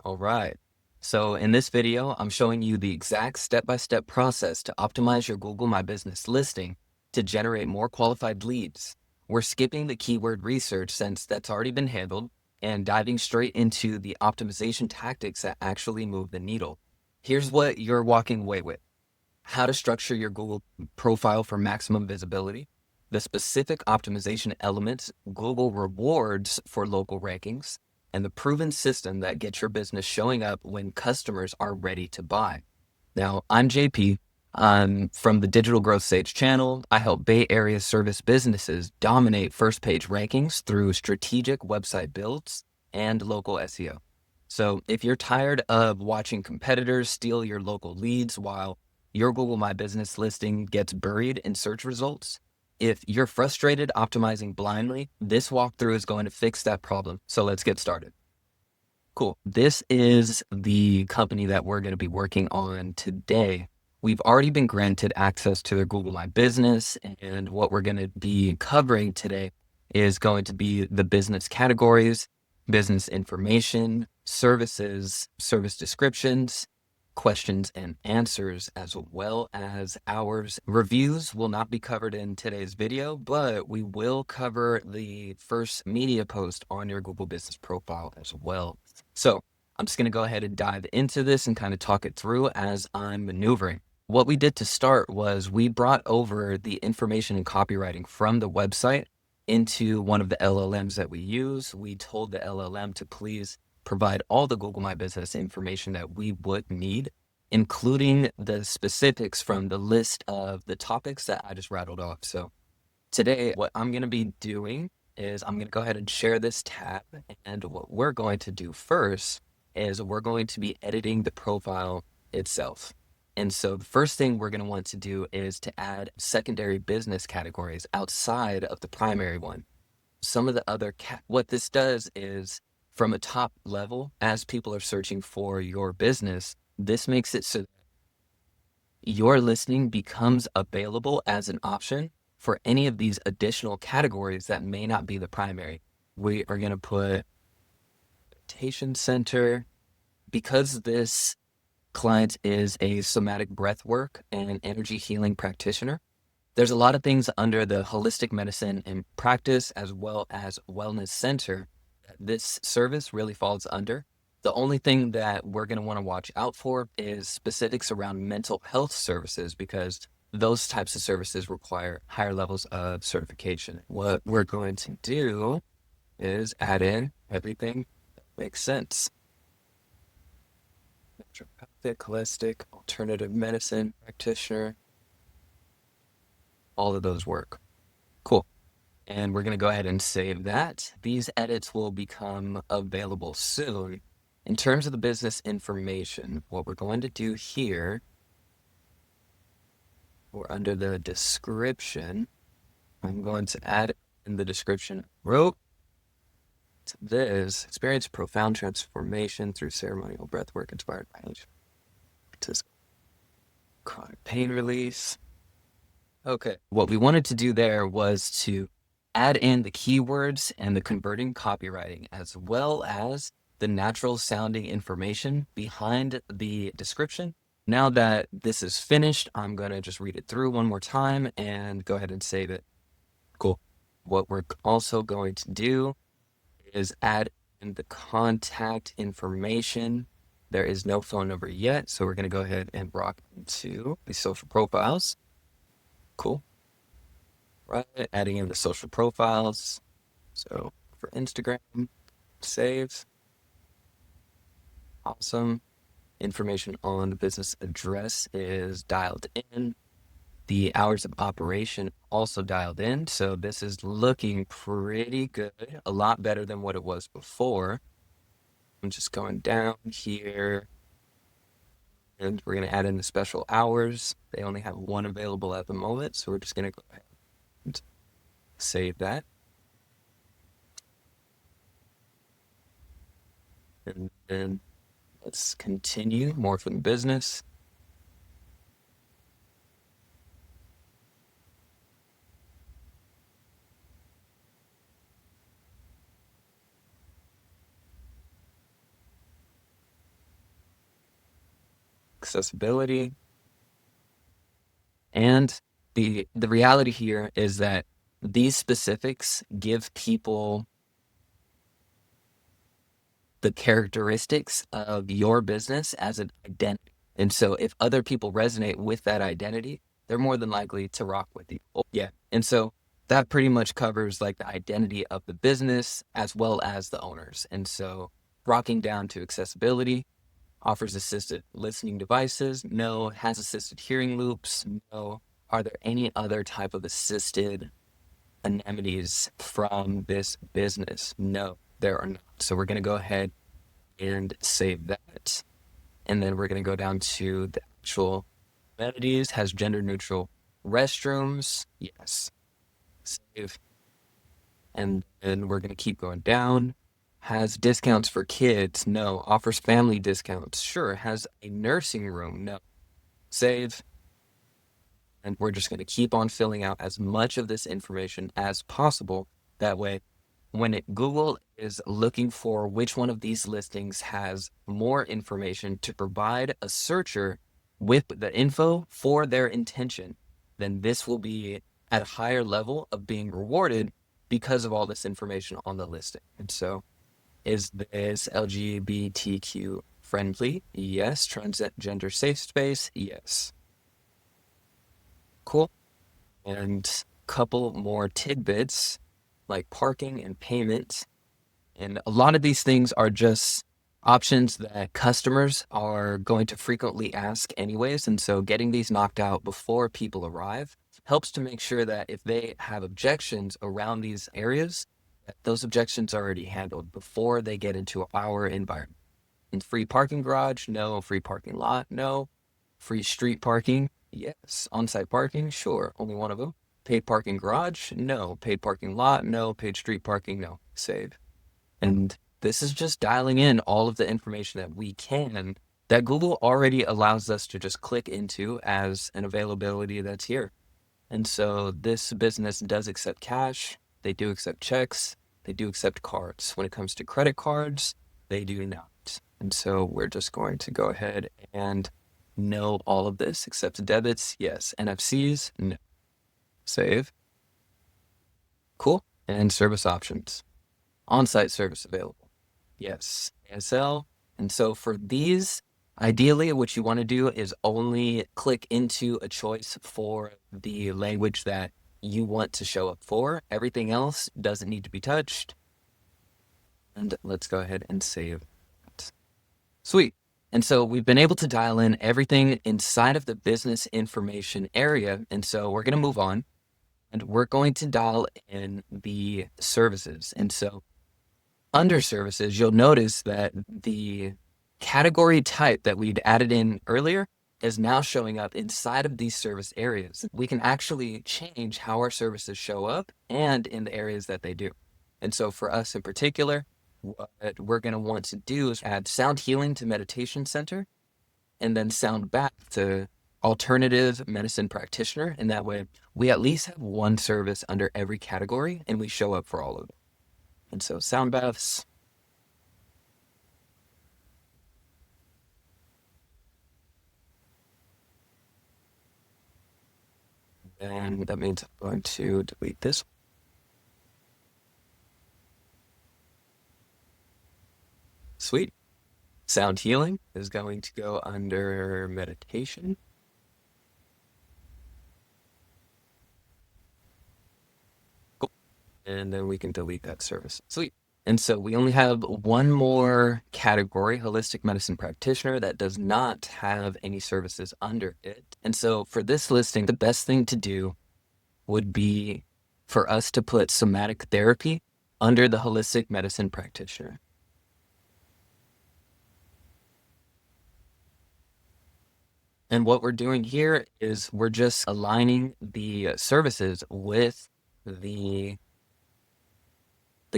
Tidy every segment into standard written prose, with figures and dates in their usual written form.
All right. So in this video, I'm showing you the exact step-by-step process to optimize your Google My Business listing to generate more qualified leads. We're skipping the keyword research since that's already been handled and diving straight into the optimization tactics that actually move the needle. Here's what you're walking away with: how to structure your Google profile for maximum visibility, the specific optimization elements, Google rewards for local rankings, and the proven system that gets your business showing up when customers are ready to buy. Now, I'm JP. I'm from the Digital Growth Stage channel. I help Bay Area service businesses dominate first page rankings through strategic website builds and local SEO. So if you're tired of watching competitors steal your local leads while your Google My Business listing gets buried in search results, if you're frustrated optimizing blindly, this walkthrough is going to fix that problem. So let's get started. Cool. This is the company that we're going to be working on today. We've already been granted access to their Google My Business, and what we're going to be covering today is going to be the business categories, business information, services, service descriptions, questions and answers, as well as hours. Reviews will not be covered in today's video, but we will cover the first media post on your Google Business profile as well. So I'm just going to go ahead and dive into this and kind of talk it through as I'm maneuvering. What we did to start was we brought over the information and copywriting from the website into one of the LLMs that we use. We told the LLM to please provide all the Google My Business information that we would need, including the specifics from the list of the topics that I just rattled off. So today, what I'm going to be doing is I'm going to go ahead and share this tab. And what we're going to do first is we're going to be editing the profile itself. And so the first thing we're going to want to do is to add secondary business categories outside of the primary one. Some of the other, what this does is, from a top level, as people are searching for your business, this makes it so that your listing becomes available as an option for any of these additional categories that may not be the primary. We are going to put meditation center. Because this client is a somatic breathwork and energy healing practitioner, there's a lot of things under the holistic medicine and practice as well as wellness center that this service really falls under. The only thing that we're going to want to watch out for is specifics around mental health services, because those types of services require higher levels of certification. What we're going to do is add in everything that makes sense. Naturopathic, holistic, alternative medicine practitioner. All of those work. Cool. And we're going to go ahead and save that. These edits will become available soon. In terms of the business information, what we're going to do here, or under the description, I'm going to add in the description, wrote to this, experience profound transformation through ceremonial breathwork inspired by chronic pain release. Okay. What we wanted to do there was to add in the keywords and the converting copywriting, as well as the natural sounding information behind the description. Now that this is finished, I'm going to just read it through one more time and go ahead and save it. Cool. What we're also going to do is add in the contact information. There is no phone number yet, so we're going to go ahead and rock into the social profiles. Cool. Right, adding in the social profiles. So for Instagram, save. Awesome. Information on the business address is dialed in. The hours of operation also dialed in. So this is looking pretty good, a lot better than what it was before. I'm just going down here, and we're going to add in the special hours. They only have one available at the moment, so we're just going to go ahead and save that. And then let's continue more from business. accessibility. And the reality here is that these specifics give people the characteristics of your business as an identity. And so if other people resonate with that identity, they're more than likely to rock with you. Yeah. And so that pretty much covers like the identity of the business as well as the owners. And so rocking down to accessibility, offers assisted listening devices, no. Has assisted hearing loops, no. Are there any other type of assisted amenities from this business? No, there are not. So we're going to go ahead and save that. And then we're going to go down to the actual amenities. Has gender neutral restrooms? Yes. Save. And then we're going to keep going down. Has discounts for kids? No. Offers family discounts? Sure. Has a nursing room? No. Save. And we're just going to keep on filling out as much of this information as possible. That way, when Google is looking for which one of these listings has more information to provide a searcher with the info for their intention, then this will be at a higher level of being rewarded because of all this information on the listing. And so, is this LGBTQ friendly? Yes. Transgender safe space? Yes. Cool. And a couple more tidbits like parking and payment. And a lot of these things are just options that customers are going to frequently ask anyways. And so getting these knocked out before people arrive helps to make sure that if they have objections around these areas, that those objections are already handled before they get into our environment. And free parking garage? No. Free parking lot? No. Free street parking? Yes. On-site parking? Sure. Only one of them. Paid parking garage? No. Paid parking lot? No. Paid street parking? No. Save. And this is just dialing in all of the information that we can, that Google already allows us to just click into as an availability that's here. And so this business does accept cash. They do accept checks. They do accept cards. When it comes to credit cards, they do not. And so we're just going to go ahead and know all of this. Accept debits? Yes. NFCs? No. Save. Cool. And service options. On-site service available? Yes. ASL. And so for these, ideally what you want to do is only click into a choice for the language that you want to show up for. Everything else doesn't need to be touched. And let's go ahead and save it. Sweet. And so we've been able to dial in everything inside of the business information area. And so we're going to move on and we're going to dial in the services. And so under services, you'll notice that the category type that we'd added in earlier is now showing up inside of these service areas. We can actually change how our services show up and in the areas that they do. And so for us in particular, what we're going to want to do is add sound healing to meditation center and then sound bath to alternative medicine practitioner. And that way we at least have one service under every category and we show up for all of them. And so sound baths. And that means I'm going to delete this. Sweet. Sound healing is going to go under meditation. Cool. And then we can delete that service. Sweet. And so we only have one more category, holistic medicine practitioner, that does not have any services under it. And so for this listing, the best thing to do would be for us to put somatic therapy under the holistic medicine practitioner. And what we're doing here is we're just aligning the services with the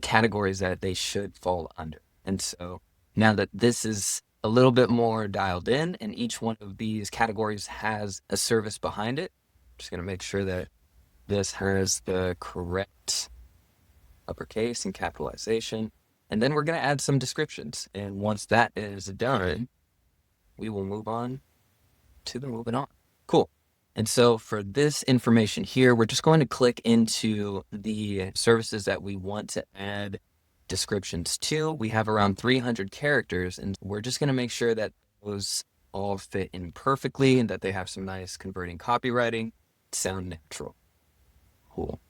categories that they should fall under. And so now that this is a little bit more dialed in and each one of these categories has a service behind it, I'm just going to make sure that this has the correct uppercase and capitalization. And then we're going to add some descriptions. And once that is done, we will move on to the moving on. Cool. And so for this information here, we're just going to click into the services that we want to add descriptions to. We have around 300 characters, and we're just going to make sure that those all fit in perfectly and that they have some nice converting copywriting, sound natural. Cool.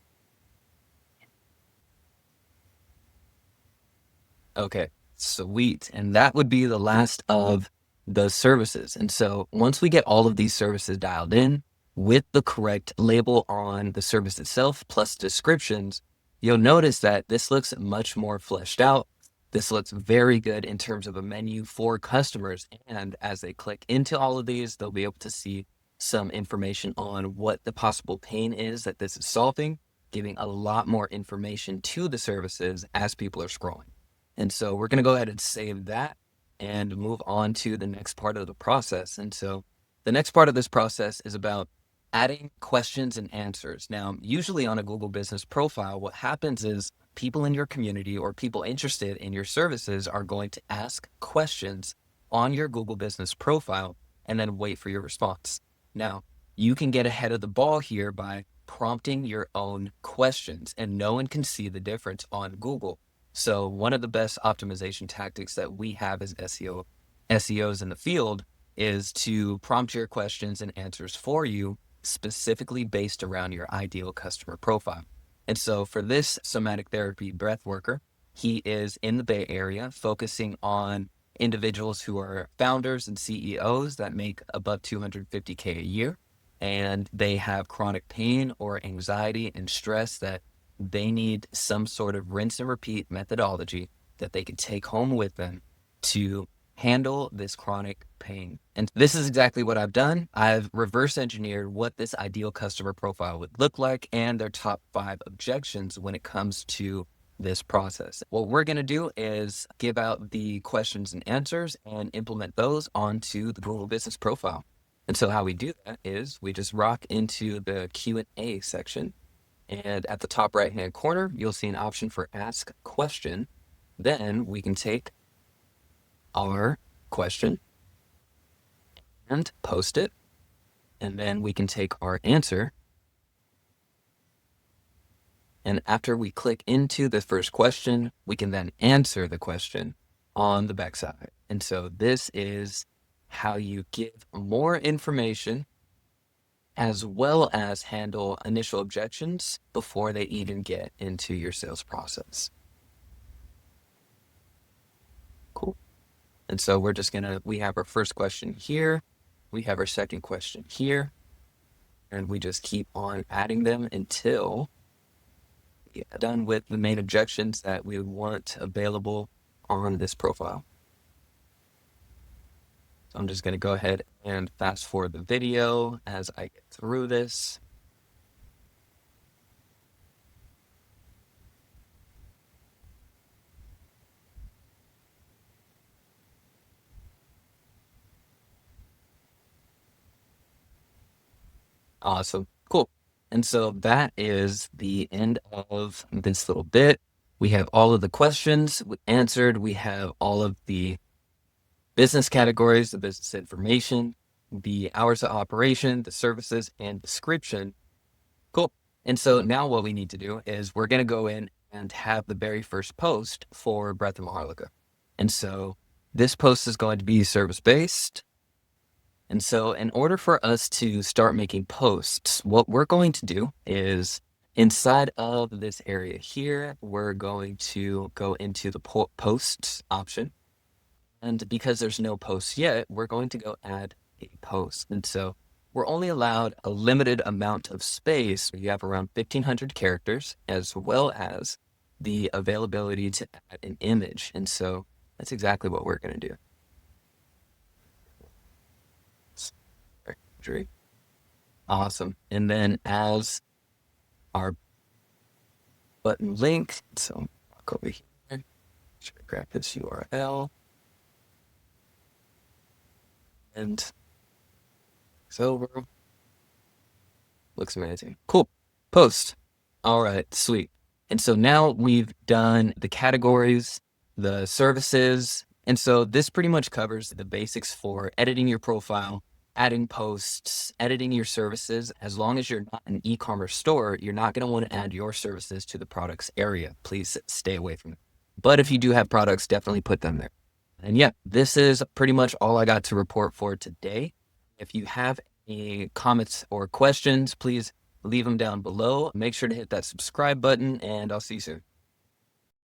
Okay, sweet. And that would be the last of the services. And so once we get all of these services dialed in with the correct label on the service itself plus descriptions, you'll notice that this looks much more fleshed out. This looks very good in terms of a menu for customers. And as they click into all of these, they'll be able to see some information on what the possible pain is that this is solving, giving a lot more information to the services as people are scrolling. And so we're going to go ahead and save that and move on to the next part of the process. And so the next part of this process is about adding questions and answers. Now, usually on a Google Business Profile, what happens is people in your community or people interested in your services are going to ask questions on your Google Business Profile and then wait for your response. Now, you can get ahead of the ball here by prompting your own questions, and no one can see the difference on Google. So one of the best optimization tactics that we have as SEOs in the field is to prompt your questions and answers for you specifically based around your ideal customer profile. And so for this somatic therapy breath worker, he is in the Bay Area focusing on individuals who are founders and CEOs that make above $250K a year, and they have chronic pain or anxiety and stress that they need some sort of rinse and repeat methodology that they can take home with them to handle this chronic pain. And this is exactly what I've done. I've reverse engineered what this ideal customer profile would look like and their top 5 objections when it comes to this process. What we're going to do is give out the questions and answers and implement those onto the Google Business Profile. And so how we do that is we just rock into the Q&A section. And at the top right-hand corner, you'll see an option for Ask Question. Then we can take our question and post it. And then we can take our answer. And after we click into the first question, we can then answer the question on the backside. And so this is how you give more information as well as handle initial objections before they even get into your sales process. Cool. And so we're just we have our first question here. We have our second question here. And we just keep on adding them until we are done with the main objections that we want available on this profile. So I'm just going to go ahead and fast forward the video as I get through this. Awesome. Cool. And so that is the end of this little bit. We have all of the questions answered. We have all of the business categories, the business information, the hours of operation, the services, and description. Cool. And so now what we need to do is we're going to go in and have the very first post for Breath of Maharlika. And so this post is going to be service-based. And so in order for us to start making posts, what we're going to do is inside of this area here, we're going to go into the posts option. And because there's no posts yet, we're going to go add a post. And so we're only allowed a limited amount of space. You have around 1,500 characters, as well as the availability to add an image. And so that's exactly what we're going to do. Awesome. And then as our button link, so I'll go over here, grab this URL. And it's over. Looks amazing. Cool. Post. All right, sweet. And so now we've done the categories, the services. And so this pretty much covers the basics for editing your profile, adding posts, editing your services. As long as you're not an e-commerce store, you're not going to want to add your services to the products area. Please stay away from it. But if you do have products, definitely put them there. And yeah, this is pretty much all I got to report for today. If you have any comments or questions, please leave them down below. Make sure to hit that subscribe button, and I'll see you soon.